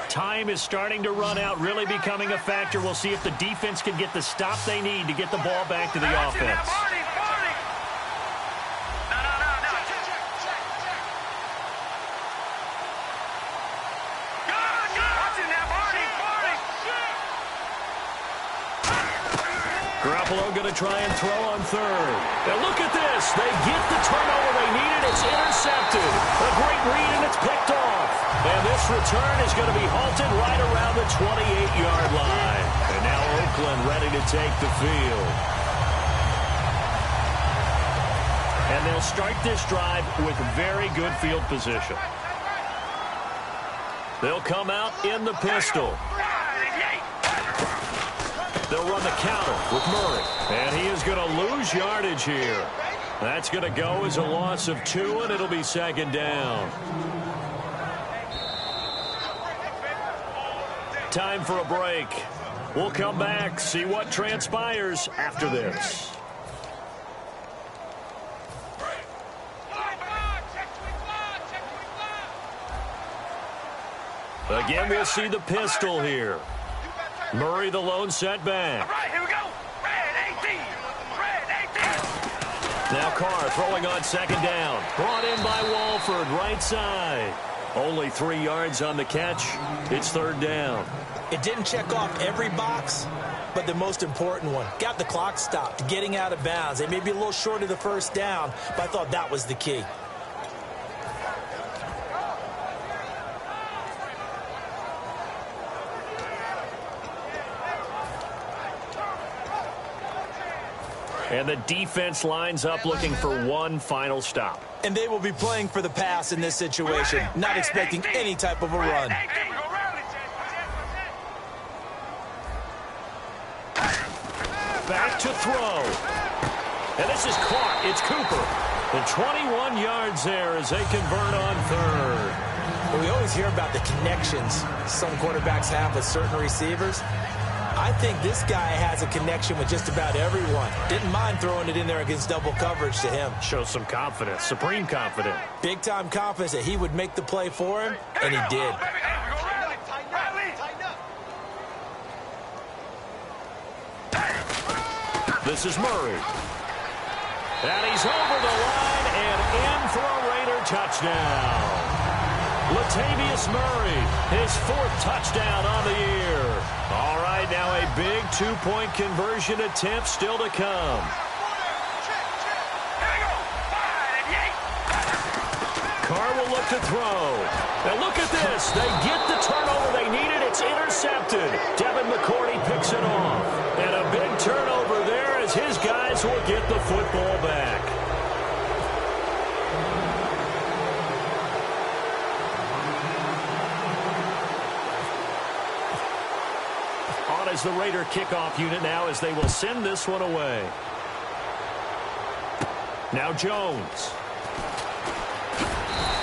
[SPEAKER 2] Time is starting to run out, really becoming a factor. We'll see if the defense can get the stop they need to get the ball back to the offense. Garoppolo going to try and throw on 3rd. Now look at this. They get the turnover they needed. It's intercepted. A great read, and it's picked off. And this return is going to be halted right around the 28-yard line. And now Oakland ready to take the field. And they'll start this drive with very good field position. They'll come out in the pistol. They'll run the counter with Murray. And he is going to lose yardage here. That's going to go as a loss of 2, and it'll be 2nd down. Time for a break. We'll come back, see what transpires after this. Again, we'll see the pistol here. Murray, the lone setback.
[SPEAKER 4] All right, here we go. Red 18. Red 18.
[SPEAKER 2] Now Carr throwing on second down. Brought in by Walford, right side. Only 3 yards on the catch. It's third down.
[SPEAKER 3] It didn't check off every box, but the most important one. Got the clock stopped, getting out of bounds. They may be a little short of the first down, but I thought that was the key.
[SPEAKER 2] And the defense lines up looking for one final stop.
[SPEAKER 3] And they will be playing for the pass in this situation, not expecting any type of a run.
[SPEAKER 2] Back to throw. And this is caught. It's Cooper. And 21 yards there as they convert on third.
[SPEAKER 3] We always hear about the connections some quarterbacks have with certain receivers. I think this guy has a connection with just about everyone. Didn't mind throwing it in there against double coverage to him.
[SPEAKER 2] Shows some confidence, supreme confidence.
[SPEAKER 3] Big-time confidence that he would make the play for him, and he did.
[SPEAKER 2] This is Murray. And he's over the line and in for a Raider touchdown. Latavius Murray, his 4th touchdown on the year. All right, now a big 2-point conversion attempt still to come. Carr will look to throw. Now look at this. They get the turnover they needed. It's intercepted. Devin McCourty picks it off. And a big turnover there as his guys will get the football back. On as the Raider kickoff unit now as they will send this one away. Now Jones.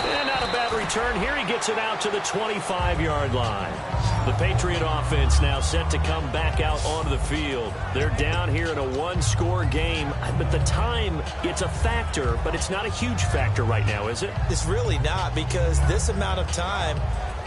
[SPEAKER 2] And not a bad return here. He gets it out to the 25-yard line. The Patriot offense now set to come back out onto the field. They're down here in a 1-score game. But the time, it's a factor, but it's not a huge factor right now, is it?
[SPEAKER 3] It's really not, because this amount of time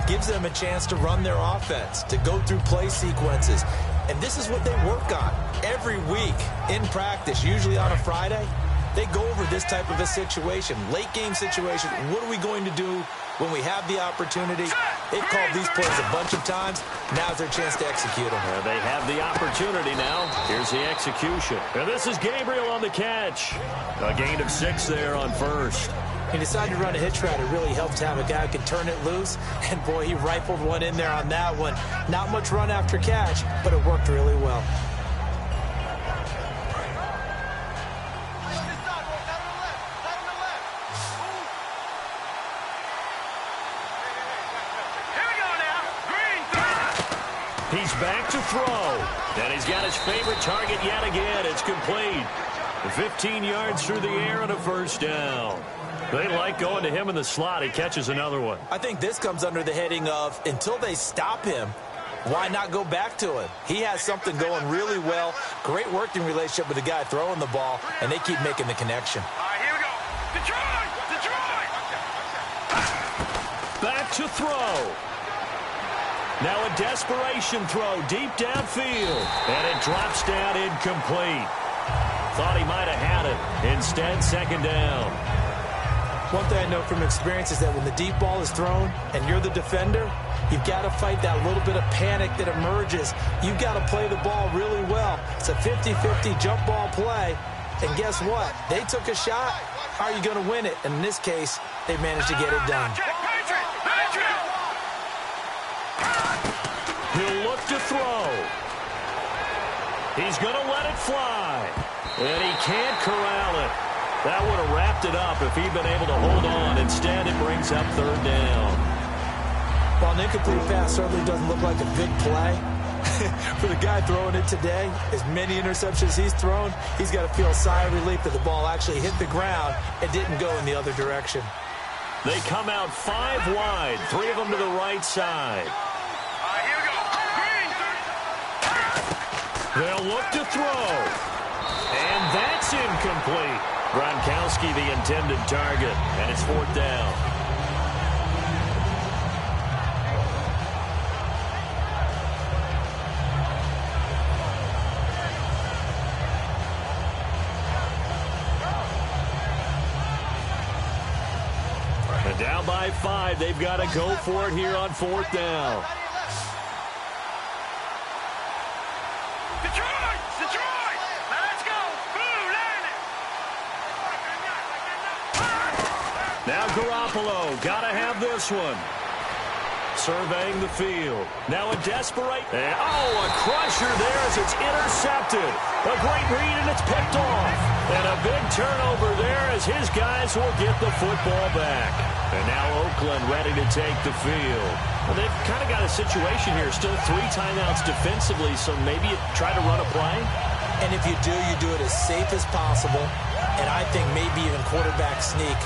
[SPEAKER 3] gives them a chance to run their offense, to go through play sequences. And this is what they work on every week in practice, usually on a Friday. They go over this type of a situation, late game situation. What are we going to do when we have the opportunity? They've called these plays a bunch of times. Now's their chance to execute them.
[SPEAKER 2] They have the opportunity now. Here's the execution. And this is Gabriel on the catch. A gain of 6 there on first.
[SPEAKER 3] He decided to run a hitch route. It really helps to have a guy who can turn it loose. And, boy, he rifled one in there on that one. Not much run after catch, but it worked really well.
[SPEAKER 2] He's back to throw. And he's got his favorite target yet again. It's complete. 15 yards through the air and a first down. They like going to him in the slot. He catches another one.
[SPEAKER 3] I think this comes under the heading of, until they stop him, why not go back to him? He has something going really well. Great working relationship with the guy throwing the ball, and they keep making the connection.
[SPEAKER 4] All right, here we go. Detroit! Detroit!
[SPEAKER 2] Back to throw. Now a desperation throw deep downfield. And it drops down incomplete. Thought he might have had it. Instead, second down.
[SPEAKER 3] One thing I know from experience is that when the deep ball is thrown and you're the defender, you've got to fight that little bit of panic that emerges. You've got to play the ball really well. It's a 50-50 jump ball play. And guess what? They took a shot. How are you going to win it? And in this case, they managed to get it done.
[SPEAKER 2] He'll look to throw. He's going to let it fly. And he can't corral it. That would have wrapped it up if he'd been able to hold on. Instead, it brings up third down.
[SPEAKER 3] While an incomplete pass certainly doesn't look like a big play, for the guy throwing it today, as many interceptions he's thrown, he's got to feel a sigh of relief that the ball actually hit the ground and didn't go in the other direction.
[SPEAKER 2] They come out 5 wide, 3 of them to the right side. They'll look to throw. And that's incomplete. Gronkowski, the intended target, and it's 4th down. Down by 5. They've got to go for it here on 4th down.
[SPEAKER 4] Detroit! Let's go! Blue, learn it!
[SPEAKER 2] Now Garoppolo, got to have this one. Surveying the field. Now a desperate. And, a crusher there as it's intercepted. A great read, and it's picked off. And a big turnover there as his guys will get the football back. And now Oakland ready to take the field. Well, they've kind of got a situation here. Still 3 timeouts defensively, so maybe you try to run a play.
[SPEAKER 3] And if you do it as safe as possible. And I think maybe even quarterback sneak.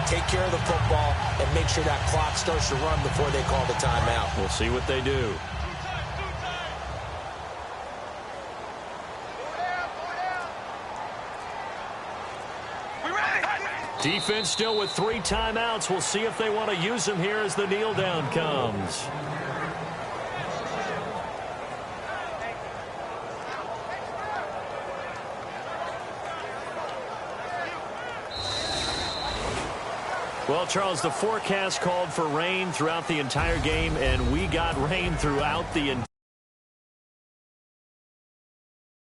[SPEAKER 3] Take care of the football and make sure that clock starts to run before they call the timeout.
[SPEAKER 2] We'll see what they do. Defense still with 3 timeouts. We'll see if they want to use them here as the kneel down comes. Well, Charles, the forecast called for rain throughout the entire game, and we got rain throughout the entire